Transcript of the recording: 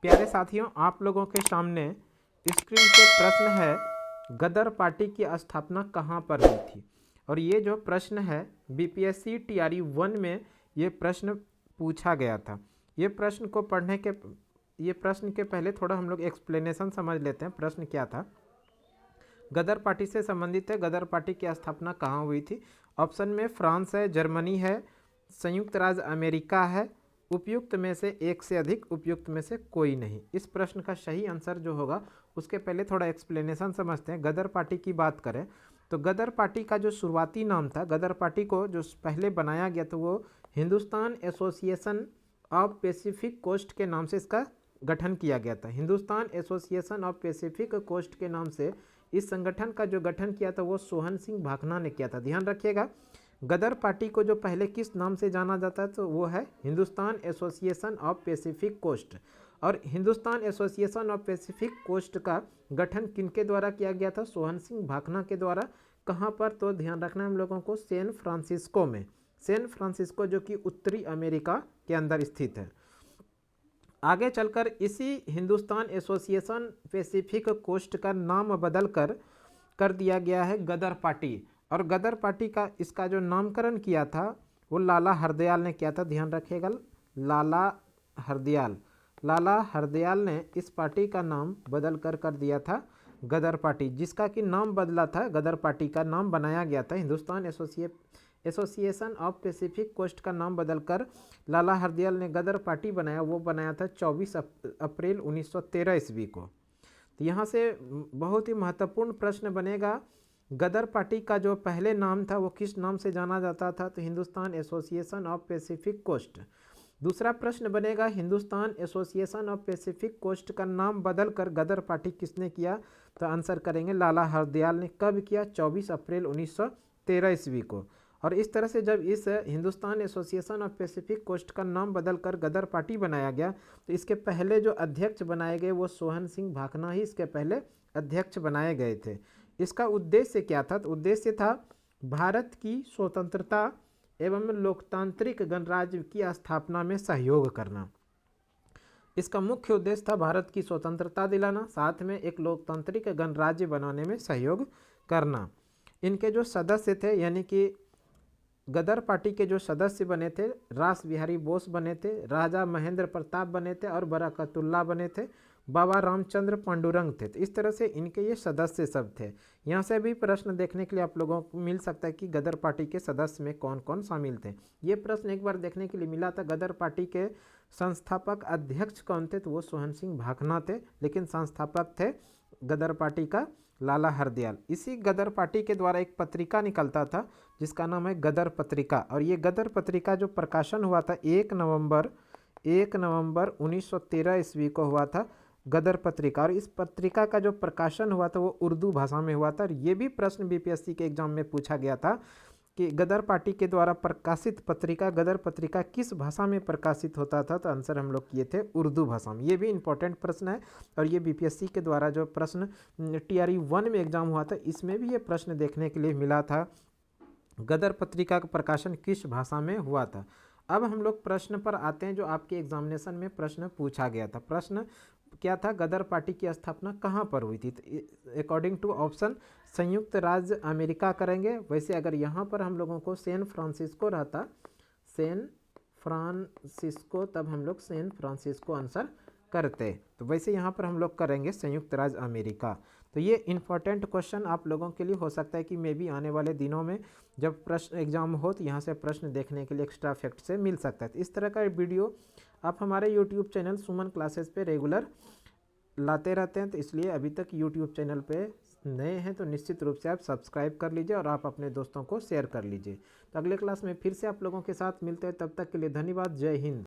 प्यारे साथियों, आप लोगों के सामने स्क्रीन पे प्रश्न है, गदर पार्टी की स्थापना कहाँ पर हुई थी। और ये जो प्रश्न है बीपीएससी टीआरई 1 में ये प्रश्न पूछा गया था। ये प्रश्न को पढ़ने के ये प्रश्न के पहले थोड़ा हम लोग एक्सप्लेनेशन समझ लेते हैं। प्रश्न क्या था, गदर पार्टी से संबंधित है। गदर पार्टी की स्थापना कहाँ हुई थी। ऑप्शन में फ्रांस है, जर्मनी है, संयुक्त राज्य अमेरिका है, उपयुक्त में से एक से अधिक, उपयुक्त में से कोई नहीं। इस प्रश्न का सही आंसर जो होगा उसके पहले थोड़ा एक्सप्लेनेशन समझते हैं। गदर पार्टी की बात करें तो गदर पार्टी का जो शुरुआती नाम था, गदर पार्टी को जो पहले बनाया गया था वो Hindustan Association of Pacific Coast के नाम से इसका गठन किया गया था। Hindustan Association of Pacific Coast के नाम से इस संगठन का जो गठन किया था वो सोहन सिंह भाखना ने किया था। ध्यान रखिएगा, गदर पार्टी को जो पहले किस नाम से जाना जाता है तो वो है Hindustan Association of Pacific Coast. और Hindustan Association of Pacific Coast का गठन किनके द्वारा किया गया था, सोहन सिंह भाखना के द्वारा। कहाँ पर, तो ध्यान रखना हम लोगों को, सैन फ्रांसिस्को में। सैन फ्रांसिस्को जो कि उत्तरी अमेरिका के अंदर स्थित है। आगे चलकर इसी हिंदुस्तान एसोसिएशन पैसिफिक कोस्ट का नाम बदल कर दिया गया है गदर पार्टी। और गदर पार्टी का इसका जो नामकरण किया था वो लाला हरदयाल ने किया था। ध्यान रखिएगा, लाला हरदयाल ने इस पार्टी का नाम बदल कर दिया था गदर पार्टी, जिसका कि नाम बदला था। गदर पार्टी का नाम बनाया गया था Hindustan Association of Pacific Coast का नाम बदलकर लाला हरदयाल ने गदर पार्टी बनाया। वो बनाया था 24 अप्रैल 1913 ईस्वी को। तो यहाँ से बहुत ही महत्वपूर्ण प्रश्न बनेगा, गदर पार्टी का जो पहले नाम था वो किस नाम से जाना जाता था, तो Hindustan Association of Pacific Coast. दूसरा प्रश्न बनेगा, Hindustan Association of Pacific Coast का नाम बदलकर गदर पार्टी किसने किया, तो आंसर करेंगे लाला हरदयाल ने। कब किया, 24 अप्रैल 1913 ईस्वी को। और इस तरह से जब इस Hindustan Association of Pacific Coast का नाम बदलकर गदर पार्टी बनाया गया तो इसके पहले जो अध्यक्ष बनाए गए वो सोहन सिंह भाखना ही इसके पहले अध्यक्ष बनाए गए थे। इसका उद्देश्य क्या था, तो उद्देश्य था भारत की स्वतंत्रता एवं लोकतांत्रिक गणराज्य की स्थापना में सहयोग करना। इसका मुख्य उद्देश्य था भारत की स्वतंत्रता दिलाना, साथ में एक लोकतांत्रिक गणराज्य बनाने में सहयोग करना। इनके जो सदस्य थे, यानी कि गदर पार्टी के जो सदस्य बने थे, रास बिहारी बोस बने थे, राजा महेंद्र प्रताप बने थे और बरकतुल्ला बने थे, बाबा रामचंद्र पांडुरंग थे। तो इस तरह से इनके ये सदस्य सब थे। यहाँ से भी प्रश्न देखने के लिए आप लोगों को मिल सकता है कि गदर पार्टी के सदस्य में कौन कौन शामिल थे। ये प्रश्न एक बार देखने के लिए मिला था। गदर पार्टी के संस्थापक अध्यक्ष कौन थे, तो वो सोहन सिंह भाखना थे, लेकिन संस्थापक थे गदर पार्टी का लाला हरदयाल। इसी गदर पार्टी के द्वारा एक पत्रिका निकलता था जिसका नाम है गदर पत्रिका। और ये गदर पत्रिका जो प्रकाशन हुआ था 1 नवंबर 1913 ईस्वी को हुआ था गदर पत्रिका। और इस पत्रिका का जो प्रकाशन हुआ था वो उर्दू भाषा में हुआ था। और ये भी प्रश्न बीपीएससी के एग्जाम में पूछा गया था कि गदर पार्टी के द्वारा प्रकाशित पत्रिका गदर पत्रिका किस भाषा में प्रकाशित होता था, तो आंसर हम लोग किए थे उर्दू भाषा में। ये भी इंपॉर्टेंट प्रश्न है। और ये बीपीएससी के द्वारा जो प्रश्न टीआरई 1 में एग्जाम हुआ था इसमें भी ये प्रश्न देखने के लिए मिला था, गदर पत्रिका का प्रकाशन किस भाषा में हुआ था। अब हम लोग प्रश्न पर आते हैं जो आपके एग्जामिनेशन में प्रश्न पूछा गया था। प्रश्न क्या था, गदर पार्टी की स्थापना कहाँ पर हुई थी, तो अकॉर्डिंग टू ऑप्शन संयुक्त राज्य अमेरिका करेंगे। वैसे अगर यहाँ पर हम लोगों को सैन फ्रांसिस्को रहता, सैन फ्रांसिस्को, तब हम लोग सैन फ्रांसिस्को आंसर करते। तो वैसे यहाँ पर हम लोग करेंगे संयुक्त राज्य अमेरिका। तो ये इंपॉर्टेंट क्वेश्चन आप लोगों के लिए हो सकता है कि मे भी आने वाले दिनों में जब प्रश्न एग्जाम हो तो यहाँ से प्रश्न देखने के लिए एक्स्ट्रा फैक्ट से मिल सकता है। तो इस तरह का वीडियो आप हमारे यूट्यूब चैनल सुमन क्लासेस पे रेगुलर लाते रहते हैं। तो इसलिए अभी तक यूट्यूब चैनल पे नए हैं तो निश्चित रूप से आप सब्सक्राइब कर लीजिए और आप अपने दोस्तों को शेयर कर लीजिए। तो अगले क्लास में फिर से आप लोगों के साथ मिलते हैं, तब तक के लिए धन्यवाद। जय हिंद।